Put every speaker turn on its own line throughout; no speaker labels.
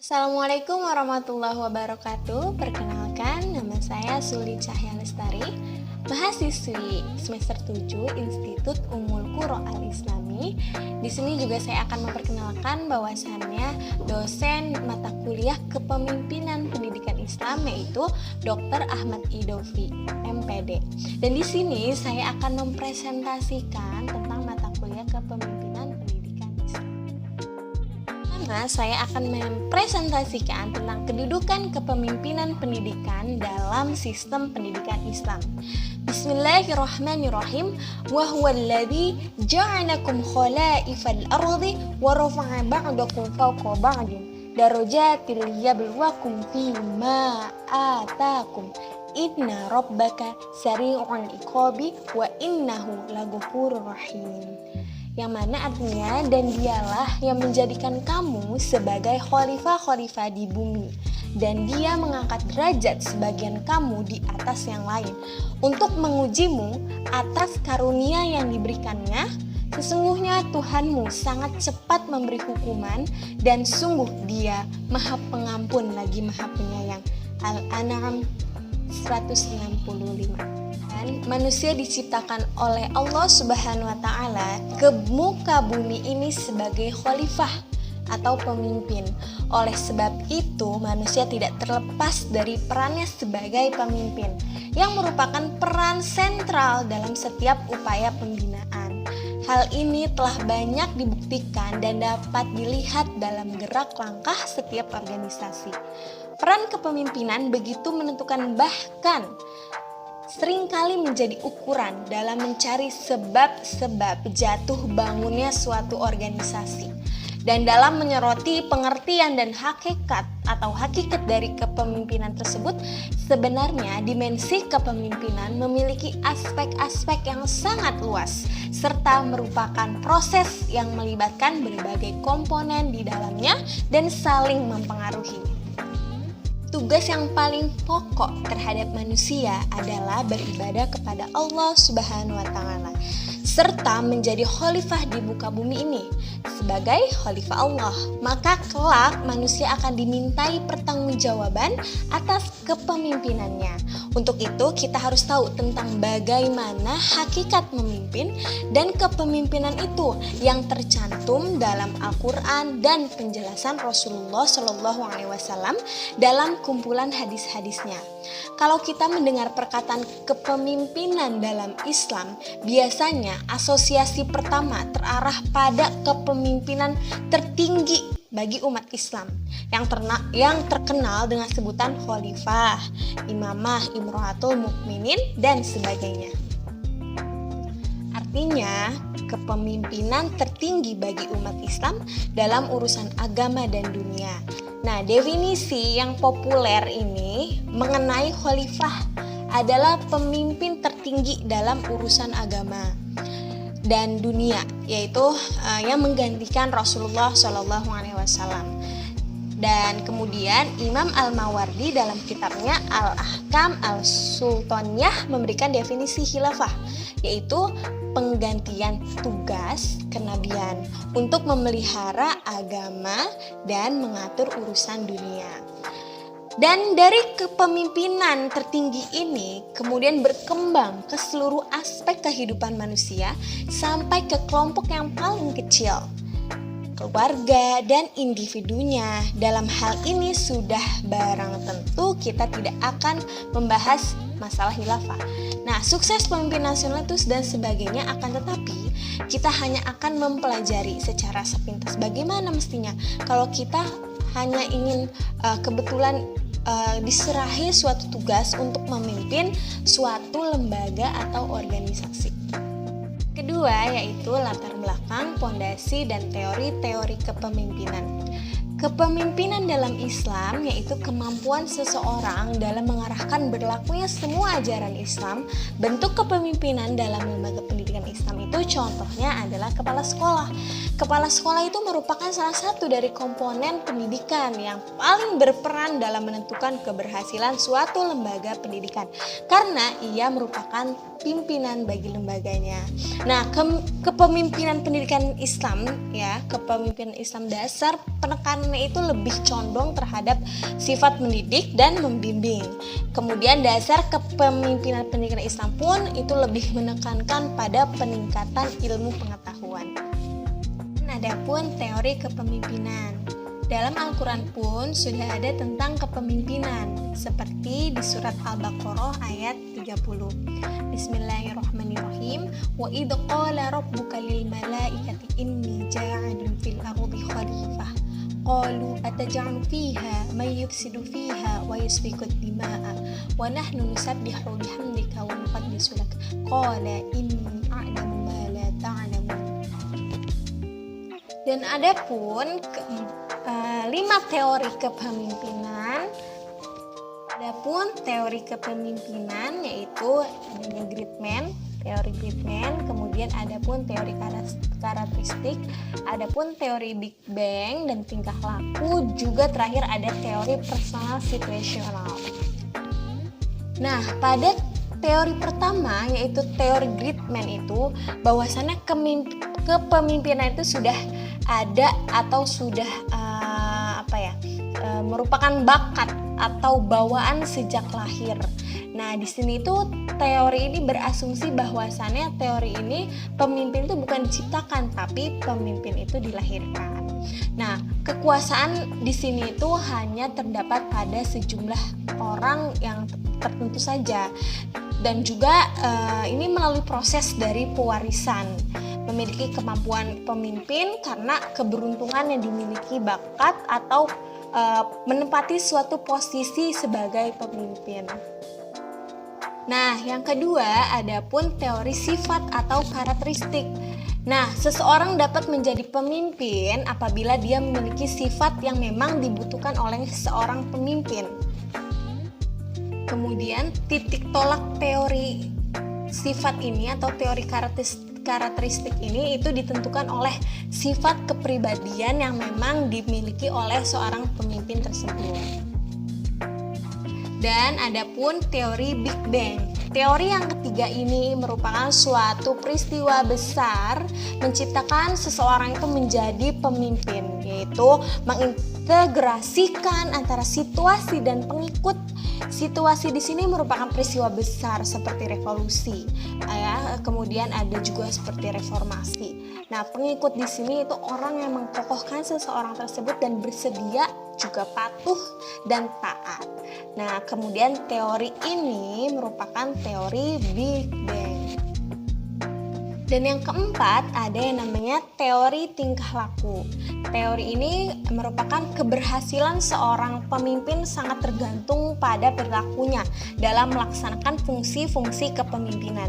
Assalamualaikum warahmatullahi wabarakatuh. Perkenalkan, nama saya Suli Cahya Lestari, mahasiswi semester 7 Institut Ummul Qura Al-Islami. Di sini juga saya akan memperkenalkan bahwasannya dosen mata kuliah Kepemimpinan Pendidikan Islam yaitu Dr. Ahmad Idovi, MPD. Dan di sini saya akan mempresentasikan tentang mata kuliah Kepemimpinan Pendidikan Islam. Saya akan mempresentasikan tentang kedudukan kepemimpinan pendidikan dalam sistem pendidikan Islam. Bismillahirrahmanirrahim. Wa huwallazi ja'alakum khalaifal ardi wa rafa'a ba'dakum fawqa ba'din darajatil liyabluwakum fima atakum. Inna rabbaka sari'ul iqabi wa innahu laghafurur rahim. Yang mana artinya, dan dialah yang menjadikan kamu sebagai khalifah-khalifah di bumi, dan dia mengangkat derajat sebagian kamu di atas yang lain untuk mengujimu atas karunia yang diberikannya. Sesungguhnya Tuhanmu sangat cepat memberi hukuman, dan sungguh dia maha pengampun lagi maha penyayang. Al-An'am 165. Manusia diciptakan oleh Allah Subhanahu wa Ta'ala ke muka bumi ini sebagai khalifah atau pemimpin. Oleh sebab itu, manusia tidak terlepas dari perannya sebagai pemimpin, yang merupakan peran sentral dalam setiap upaya pembinaan. Hal ini telah banyak dibuktikan dan dapat dilihat dalam gerak langkah setiap organisasi. Peran kepemimpinan begitu menentukan, bahkan seringkali menjadi ukuran dalam mencari sebab-sebab jatuh bangunnya suatu organisasi. Dan dalam menyoroti pengertian dan hakikat dari kepemimpinan tersebut, sebenarnya dimensi kepemimpinan memiliki aspek-aspek yang sangat luas, serta merupakan proses yang melibatkan berbagai komponen di dalamnya dan saling mempengaruhi. Tugas yang paling pokok terhadap manusia adalah beribadah kepada Allah Subhanahu wa Ta'ala, serta menjadi khalifah di muka bumi ini. Sebagai khalifah Allah, maka kelak manusia akan dimintai pertanggungjawaban atas kepemimpinannya. Untuk itu kita harus tahu tentang bagaimana hakikat memimpin dan kepemimpinan itu yang tercantum dalam Al-Quran dan penjelasan Rasulullah SAW dalam kumpulan hadis-hadisnya. Kalau kita mendengar perkataan kepemimpinan dalam Islam, biasanya asosiasi pertama terarah pada kepemimpinan tertinggi bagi umat Islam yang terkenal dengan sebutan khalifah, imamah, imro'atul mukminin, dan sebagainya. Artinya, kepemimpinan tertinggi bagi umat Islam dalam urusan agama dan dunia. Nah, definisi yang populer ini mengenai khalifah adalah pemimpin tertinggi dalam urusan agama dan dunia, yaitu yang menggantikan Rasulullah SAW. Dan kemudian Imam Al-Mawardi dalam kitabnya Al-Ahkam Al-Sultaniyah memberikan definisi khilafah, yaitu penggantian tugas kenabian untuk memelihara agama dan mengatur urusan dunia. Dan dari kepemimpinan tertinggi ini kemudian berkembang ke seluruh aspek kehidupan manusia sampai ke kelompok yang paling kecil, keluarga dan individunya. Dalam hal ini sudah barang tentu kita tidak akan membahas masalah khilafah. Nah, sukses pemimpin nasional itu dan sebagainya, akan tetapi kita hanya akan mempelajari secara sepintas bagaimana mestinya kalau kita hanya ingin kebetulan diserahi suatu tugas untuk memimpin suatu lembaga atau organisasi. Kedua, yaitu latar belakang, pondasi, dan teori-teori kepemimpinan. Kepemimpinan dalam Islam yaitu kemampuan seseorang dalam mengarahkan berlakunya semua ajaran Islam. Bentuk kepemimpinan dalam lembaga pendidikan Islam itu contohnya adalah kepala sekolah. Kepala sekolah itu merupakan salah satu dari komponen pendidikan yang paling berperan dalam menentukan keberhasilan suatu lembaga pendidikan, karena ia merupakan pimpinan bagi lembaganya. Nah, kepemimpinan pendidikan Islam, ya, kepemimpinan Islam dasar penekanan dasarnya itu lebih condong terhadap sifat mendidik dan membimbing. Kemudian dasar kepemimpinan pendidikan Islam pun itu lebih menekankan pada peningkatan ilmu pengetahuan. Adapun teori kepemimpinan, dalam Al-Quran pun sudah ada tentang kepemimpinan, seperti di surat Al-Baqarah ayat 30. Bismillahirrahmanirrahim. Wa idh qala rabbuka lil malaikati inni ja'ilun fil ardi khalifah. Qalu ataj'alu fiha may yufsidu fiha wa yasfiku ad-dima'a wa nahnu nusabbihu bihamdika wa nuqaddisu lak. Qala inni a'lamu ma la ta'lamun. Dan adapun 5 teori kepemimpinan. Adapun teori kepemimpinan yaitu adanya Gridman, teori Gridman, kemudian adapun teori karakteristik, adapun teori Big Bang dan tingkah laku, juga terakhir ada teori personal situational. Nah, pada teori pertama yaitu teori Gridman itu bahwasannya kepemimpinan itu sudah ada atau sudah merupakan bakat atau bawaan sejak lahir. Nah, di sini tuh teori ini berasumsi bahwasannya teori ini pemimpin itu bukan diciptakan, tapi pemimpin itu dilahirkan. Nah, kekuasaan di sini itu hanya terdapat pada sejumlah orang yang tertentu saja, dan juga ini melalui proses dari pewarisan. Memiliki kemampuan pemimpin karena keberuntungan yang dimiliki bakat atau menempati suatu posisi sebagai pemimpin. Nah, yang kedua adapun teori sifat atau karakteristik. Nah, seseorang dapat menjadi pemimpin apabila dia memiliki sifat yang memang dibutuhkan oleh seorang pemimpin. Kemudian titik tolak teori sifat ini atau teori karakteristik ini itu ditentukan oleh sifat kepribadian yang memang dimiliki oleh seorang pemimpin tersebut. Dan adapun teori Big Bang. Teori yang ketiga ini merupakan suatu peristiwa besar menciptakan seseorang itu menjadi pemimpin, yaitu mengintegrasikan antara situasi dan pengikut. Situasi di sini merupakan peristiwa besar seperti revolusi, kemudian ada juga seperti reformasi. Nah, pengikut di sini itu orang yang mengkokohkan seseorang tersebut dan bersedia juga patuh dan taat. Nah, kemudian teori ini merupakan teori Big Bang. Dan yang keempat ada yang namanya teori tingkah laku. Teori ini merupakan keberhasilan seorang pemimpin sangat tergantung pada perilakunya dalam melaksanakan fungsi-fungsi kepemimpinan.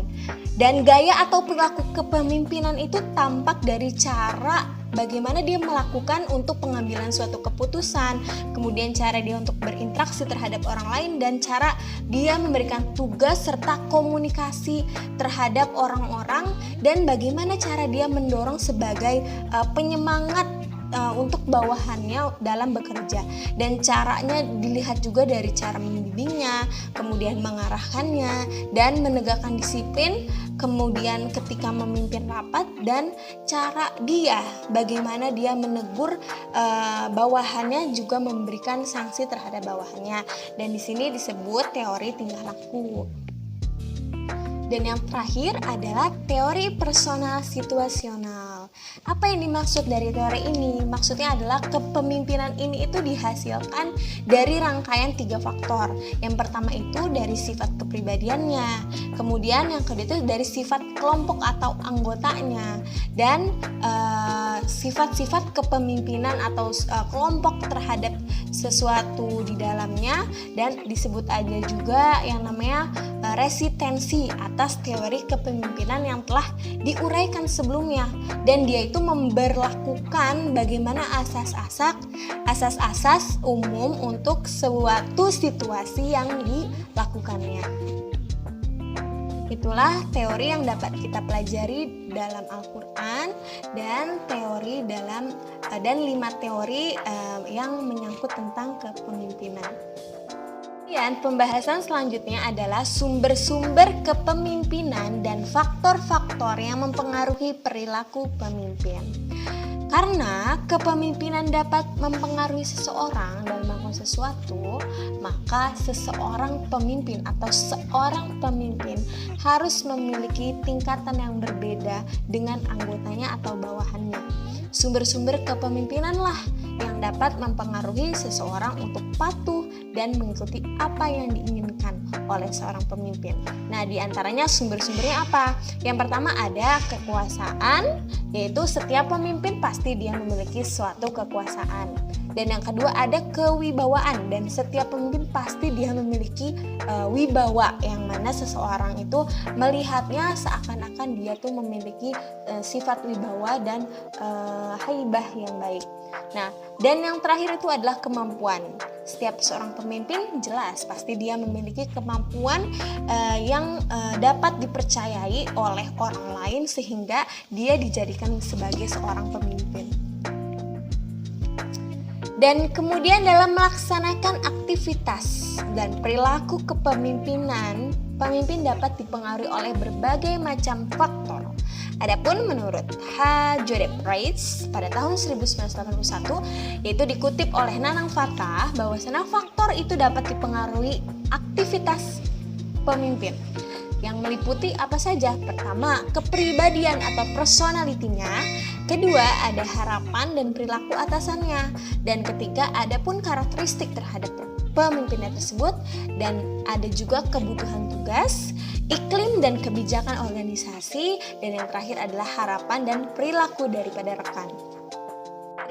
Dan gaya atau perilaku kepemimpinan itu tampak dari cara bagaimana dia melakukan untuk pengambilan suatu keputusan, kemudian cara dia untuk berinteraksi terhadap orang lain, dan cara dia memberikan tugas serta komunikasi terhadap orang-orang, dan bagaimana cara dia mendorong sebagai penyemangat untuk bawahannya dalam bekerja. Dan caranya dilihat juga dari cara membimbingnya, kemudian mengarahkannya, dan menegakkan disiplin, kemudian ketika memimpin rapat, dan cara dia bagaimana dia menegur bawahannya, juga memberikan sanksi terhadap bawahannya. Dan di sini disebut teori tingkah laku. Dan yang terakhir adalah teori personal situasional. Apa yang dimaksud dari teori ini? Maksudnya adalah kepemimpinan ini itu dihasilkan dari rangkaian 3 faktor. Yang pertama itu dari sifat kepribadiannya, kemudian yang kedua itu dari sifat kelompok atau anggotanya, dan sifat-sifat kepemimpinan atau kelompok terhadap sesuatu di dalamnya. Dan disebut aja juga yang namanya resistensi atas teori kepemimpinan yang telah diuraikan sebelumnya, dan dia itu memberlakukan bagaimana asas-asas umum untuk suatu situasi yang dilakukannya. Itulah teori yang dapat kita pelajari dalam Al-Quran dan 5 teori yang menyangkut tentang kepemimpinan. Dan pembahasan selanjutnya adalah sumber-sumber kepemimpinan dan faktor-faktor yang mempengaruhi perilaku pemimpin. Karena kepemimpinan dapat mempengaruhi seseorang dalam melakukan sesuatu, maka seorang pemimpin harus memiliki tingkatan yang berbeda dengan anggotanya atau bawahannya. Sumber-sumber kepemimpinanlah yang dapat mempengaruhi seseorang untuk patuh dan mengikuti apa yang diinginkan oleh seorang pemimpin. Nah, di antaranya sumber-sumbernya apa? Yang pertama ada kekuasaan, yaitu setiap pemimpin pasti dia memiliki suatu kekuasaan. Dan yang kedua ada kewibawaan, dan setiap pemimpin pasti dia memiliki wibawa, yang mana seseorang itu melihatnya seakan-akan dia tuh memiliki sifat wibawa dan haibah yang baik. Nah, dan yang terakhir itu adalah kemampuan. Setiap seorang pemimpin jelas pasti dia memiliki kemampuan yang dapat dipercayai oleh orang lain sehingga dia dijadikan sebagai seorang pemimpin. Dan kemudian dalam melaksanakan aktivitas dan perilaku kepemimpinan, pemimpin dapat dipengaruhi oleh berbagai macam faktor. Adapun menurut H. Joseph Reitz pada tahun 1981, yaitu dikutip oleh Nanang Fatah, bahwasanya faktor itu dapat dipengaruhi aktivitas pemimpin yang meliputi apa saja? Pertama, kepribadian atau personalitinya. Kedua, ada harapan dan perilaku atasannya. Dan ketiga, ada pun karakteristik terhadap pemimpinnya tersebut. Dan ada juga kebutuhan tugas, iklim dan kebijakan organisasi. Dan yang terakhir adalah harapan dan perilaku daripada rekan.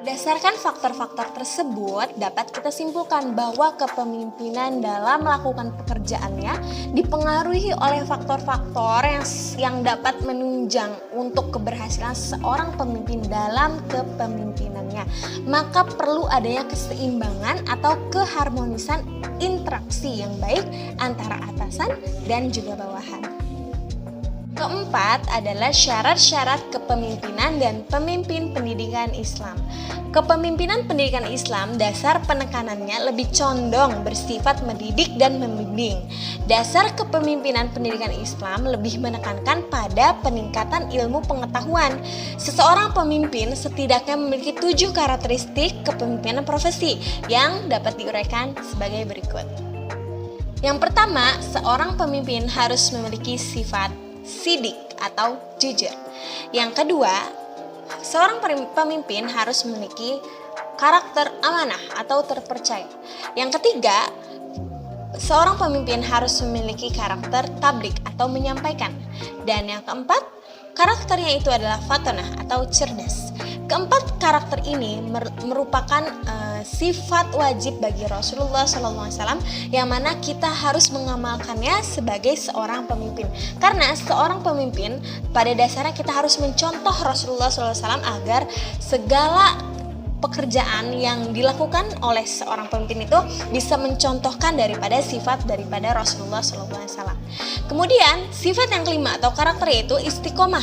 Berdasarkan faktor-faktor tersebut, dapat kita simpulkan bahwa kepemimpinan dalam melakukan pekerjaannya dipengaruhi oleh faktor-faktor yang dapat menunjang untuk keberhasilan seorang pemimpin dalam kepemimpinannya. Maka perlu adanya keseimbangan atau keharmonisan interaksi yang baik antara atasan dan juga bawahan. Keempat adalah syarat-syarat kepemimpinan dan pemimpin pendidikan Islam. Kepemimpinan pendidikan Islam, dasar penekanannya lebih condong bersifat mendidik dan membimbing. Dasar kepemimpinan pendidikan Islam lebih menekankan pada peningkatan ilmu pengetahuan. Seseorang pemimpin setidaknya memiliki 7 karakteristik kepemimpinan profesi yang dapat diuraikan sebagai berikut. Yang pertama, seorang pemimpin harus memiliki sifat sidik atau jujur. Yang kedua, seorang pemimpin harus memiliki karakter amanah atau terpercaya. Yang ketiga, seorang pemimpin harus memiliki karakter tablik atau menyampaikan. Dan yang keempat, karakternya itu adalah fatonah atau cerdas. Keempat karakter ini merupakan sifat wajib bagi Rasulullah SAW yang mana kita harus mengamalkannya sebagai seorang pemimpin. Karena seorang pemimpin pada dasarnya kita harus mencontoh Rasulullah SAW agar segala pekerjaan yang dilakukan oleh seorang pemimpin itu bisa mencontohkan daripada sifat daripada Rasulullah SAW. Kemudian sifat yang kelima atau karakter yaitu istiqomah,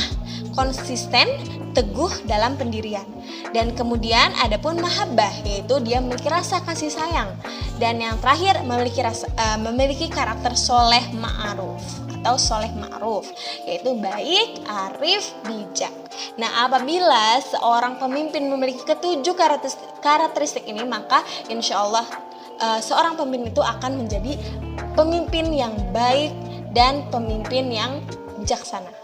konsisten, teguh dalam pendirian. Dan kemudian ada pun mahabbah, yaitu dia memiliki rasa kasih sayang. Dan yang terakhir memiliki karakter soleh ma'ruf atau soleh ma'ruf, yaitu baik, arif, bijak. Nah, apabila seorang pemimpin memiliki ketujuh karakteristik ini, maka insya Allah seorang pemimpin itu akan menjadi pemimpin yang baik dan pemimpin yang bijaksana.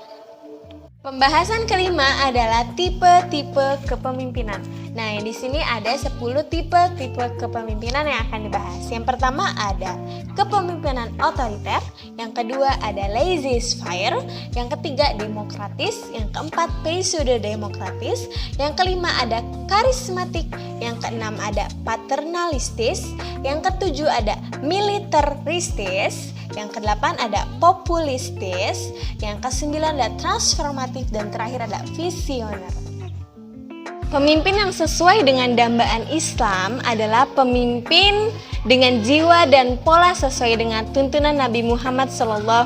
Pembahasan kelima adalah tipe-tipe kepemimpinan. Nah, di sini ada 10 tipe-tipe kepemimpinan yang akan dibahas. Yang pertama ada kepemimpinan otoriter, yang kedua ada laissez-faire, yang ketiga demokratis, yang keempat pseudo-demokratis, yang kelima ada karismatik, yang keenam ada paternalistis, yang ketujuh ada militaristis, yang kedelapan ada populistis, yang kesembilan ada transformatif, dan terakhir ada visioner. Pemimpin yang sesuai dengan dambaan Islam adalah pemimpin dengan jiwa dan pola sesuai dengan tuntunan Nabi Muhammad SAW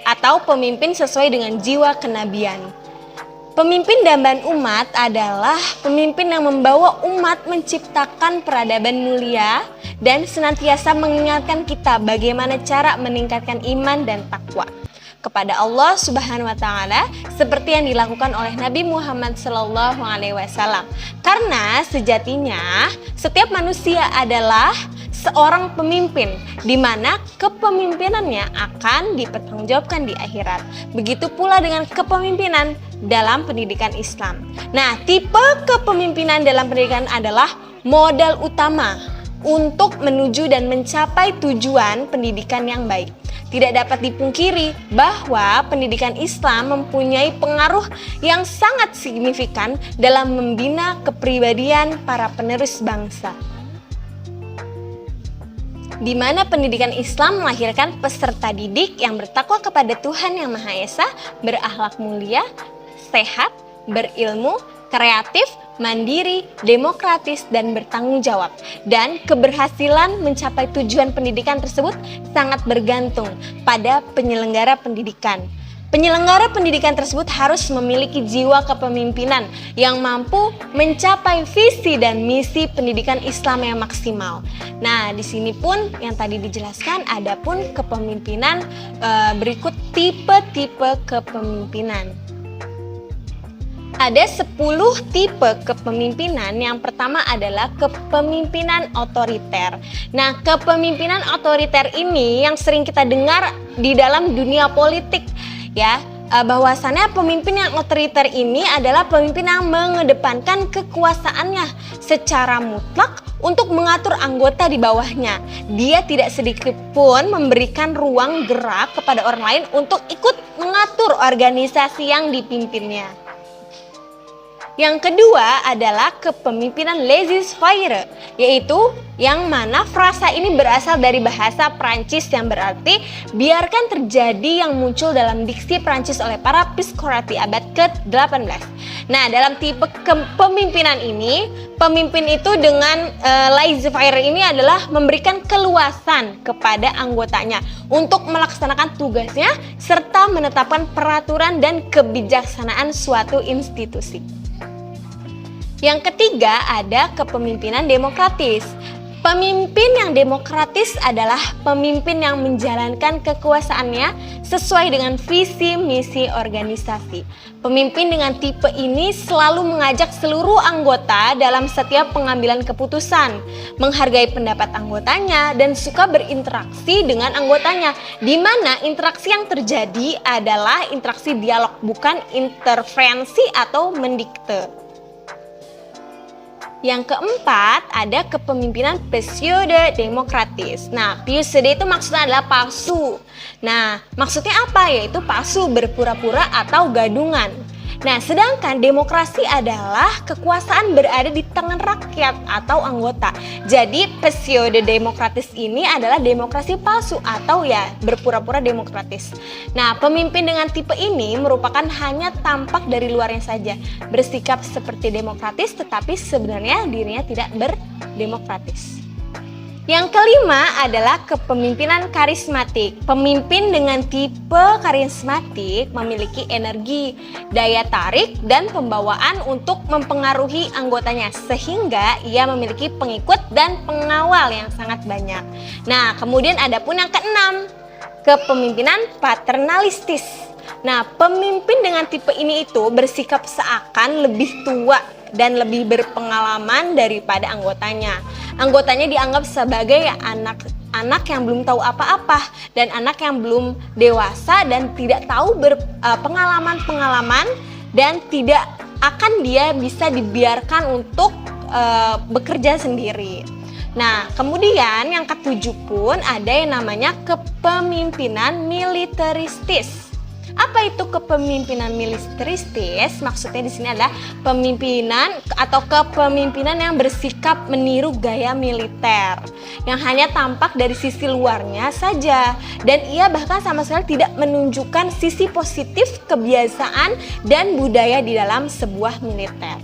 atau pemimpin sesuai dengan jiwa kenabian. Pemimpin dambaan umat adalah pemimpin yang membawa umat menciptakan peradaban mulia dan senantiasa mengingatkan kita bagaimana cara meningkatkan iman dan takwa. kepada Allah Subhanahu wa taala seperti yang dilakukan oleh Nabi Muhammad SAW. Karena sejatinya setiap manusia adalah seorang pemimpin, di mana kepemimpinannya akan dipertanggungjawabkan di akhirat. Begitu pula dengan kepemimpinan dalam pendidikan Islam. Nah, tipe kepemimpinan dalam pendidikan adalah modal utama untuk menuju dan mencapai tujuan pendidikan yang baik. Tidak dapat dipungkiri bahwa pendidikan Islam mempunyai pengaruh yang sangat signifikan dalam membina kepribadian para penerus bangsa, di mana pendidikan Islam melahirkan peserta didik yang bertakwa kepada Tuhan Yang Maha Esa, berakhlak mulia, sehat, berilmu, kreatif, mandiri, demokratis, dan bertanggung jawab. Dan keberhasilan mencapai tujuan pendidikan tersebut sangat bergantung pada penyelenggara pendidikan. Penyelenggara pendidikan tersebut harus memiliki jiwa kepemimpinan yang mampu mencapai visi dan misi pendidikan Islam yang maksimal. Nah, di sini pun yang tadi dijelaskan ada pun kepemimpinan berikut tipe-tipe kepemimpinan. Ada 10 tipe kepemimpinan. Yang pertama adalah kepemimpinan otoriter. Nah, kepemimpinan otoriter ini yang sering kita dengar di dalam dunia politik, ya, bahwasannya pemimpin yang otoriter ini adalah pemimpin yang mengedepankan kekuasaannya secara mutlak untuk mengatur anggota di bawahnya. Dia tidak sedikit pun memberikan ruang gerak kepada orang lain untuk ikut mengatur organisasi yang dipimpinnya. Yang kedua adalah kepemimpinan laissez-faire, yaitu yang mana frasa ini berasal dari bahasa Prancis yang berarti biarkan terjadi, yang muncul dalam diksi Prancis oleh para psikolog abad ke-18. Nah, dalam tipe kepemimpinan ini, pemimpin itu dengan laissez-faire ini adalah memberikan keluasan kepada anggotanya untuk melaksanakan tugasnya serta menetapkan peraturan dan kebijaksanaan suatu institusi. Yang ketiga ada kepemimpinan demokratis. Pemimpin yang demokratis adalah pemimpin yang menjalankan kekuasaannya sesuai dengan visi misi organisasi. Pemimpin dengan tipe ini selalu mengajak seluruh anggota dalam setiap pengambilan keputusan, menghargai pendapat anggotanya, dan suka berinteraksi dengan anggotanya, di mana interaksi yang terjadi adalah interaksi dialog, bukan intervensi atau mendikte. Yang keempat ada kepemimpinan pseudo-demokratis. Nah, pseudo itu maksudnya adalah palsu. Nah, maksudnya apa? Yaitu palsu, berpura-pura, atau gadungan. Nah, sedangkan demokrasi adalah kekuasaan berada di tangan rakyat atau anggota. Jadi pseudo-demokratis ini adalah demokrasi palsu atau ya berpura-pura demokratis. Nah, pemimpin dengan tipe ini merupakan hanya tampak dari luarnya saja, bersikap seperti demokratis tetapi sebenarnya dirinya tidak berdemokratis. Yang kelima adalah kepemimpinan karismatik. Pemimpin dengan tipe karismatik memiliki energi, daya tarik, dan pembawaan untuk mempengaruhi anggotanya sehingga ia memiliki pengikut dan pengawal yang sangat banyak. Nah, kemudian ada pun yang keenam, kepemimpinan paternalistis. Nah, pemimpin dengan tipe ini itu bersikap seakan lebih tua dan lebih berpengalaman daripada anggotanya. Anggotanya dianggap sebagai anak yang belum tahu apa-apa dan anak yang belum dewasa dan tidak tahu pengalaman-pengalaman dan tidak akan dia bisa dibiarkan untuk bekerja sendiri. Nah, kemudian yang ketujuh pun ada yang namanya kepemimpinan militeristis. Apa itu kepemimpinan militeristis? Maksudnya di sini adalah pemimpinan atau kepemimpinan yang bersikap meniru gaya militer, yang hanya tampak dari sisi luarnya saja, dan ia bahkan sama sekali tidak menunjukkan sisi positif kebiasaan dan budaya di dalam sebuah militer.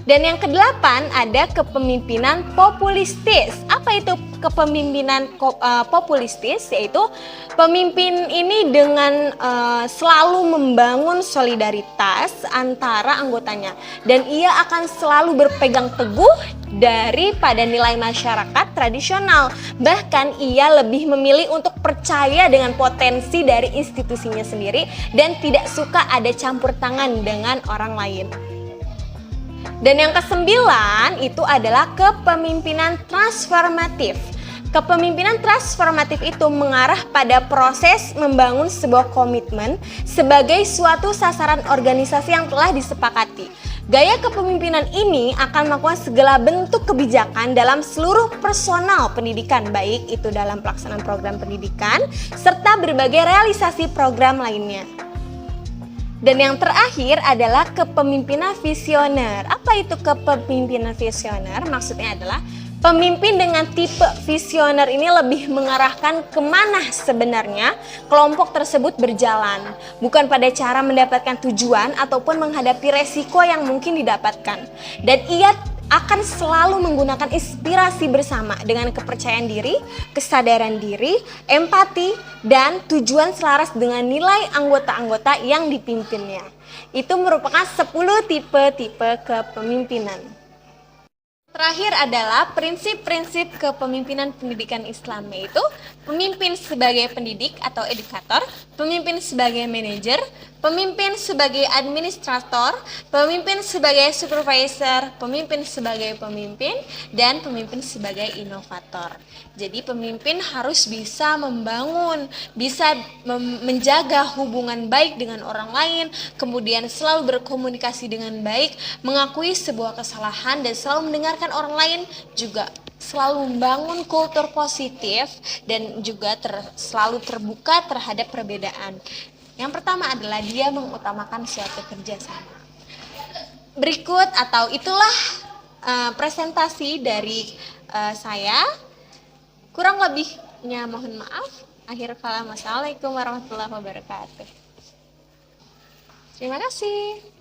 Dan yang kedelapan ada kepemimpinan populistis. Apa itu kepemimpinan populistis? Yaitu pemimpin ini dengan selalu membangun solidaritas antara anggotanya. Dan ia akan selalu berpegang teguh daripada nilai masyarakat tradisional. Bahkan ia lebih memilih untuk percaya dengan potensi dari institusinya sendiri dan tidak suka ada campur tangan dengan orang lain. Dan yang kesembilan itu adalah kepemimpinan transformatif. Kepemimpinan transformatif itu mengarah pada proses membangun sebuah komitmen sebagai suatu sasaran organisasi yang telah disepakati. Gaya kepemimpinan ini akan melakukan segala bentuk kebijakan dalam seluruh personal pendidikan, baik itu dalam pelaksanaan program pendidikan serta berbagai realisasi program lainnya. Dan yang terakhir adalah kepemimpinan visioner. Apa itu kepemimpinan visioner? Maksudnya adalah pemimpin dengan tipe visioner ini lebih mengarahkan kemana sebenarnya kelompok tersebut berjalan. Bukan pada cara mendapatkan tujuan ataupun menghadapi resiko yang mungkin didapatkan. Dan ia akan selalu menggunakan inspirasi bersama dengan kepercayaan diri, kesadaran diri, empati, dan tujuan selaras dengan nilai anggota-anggota yang dipimpinnya. Itu merupakan 10 tipe-tipe kepemimpinan. Terakhir adalah prinsip-prinsip kepemimpinan pendidikan Islam, yaitu pemimpin sebagai pendidik atau edukator, pemimpin sebagai manajer, pemimpin sebagai administrator, pemimpin sebagai supervisor, pemimpin sebagai pemimpin, dan pemimpin sebagai inovator. Jadi pemimpin harus bisa membangun, bisa menjaga hubungan baik dengan orang lain, kemudian selalu berkomunikasi dengan baik, mengakui sebuah kesalahan dan selalu mendengarkan orang lain, juga selalu membangun kultur positif dan juga selalu terbuka terhadap perbedaan. Yang pertama adalah dia mengutamakan suatu kerjasama. Berikut atau itulah presentasi dari saya. Kurang lebihnya mohon maaf. Akhir kalam, wassalamualaikum warahmatullahi wabarakatuh. Terima kasih.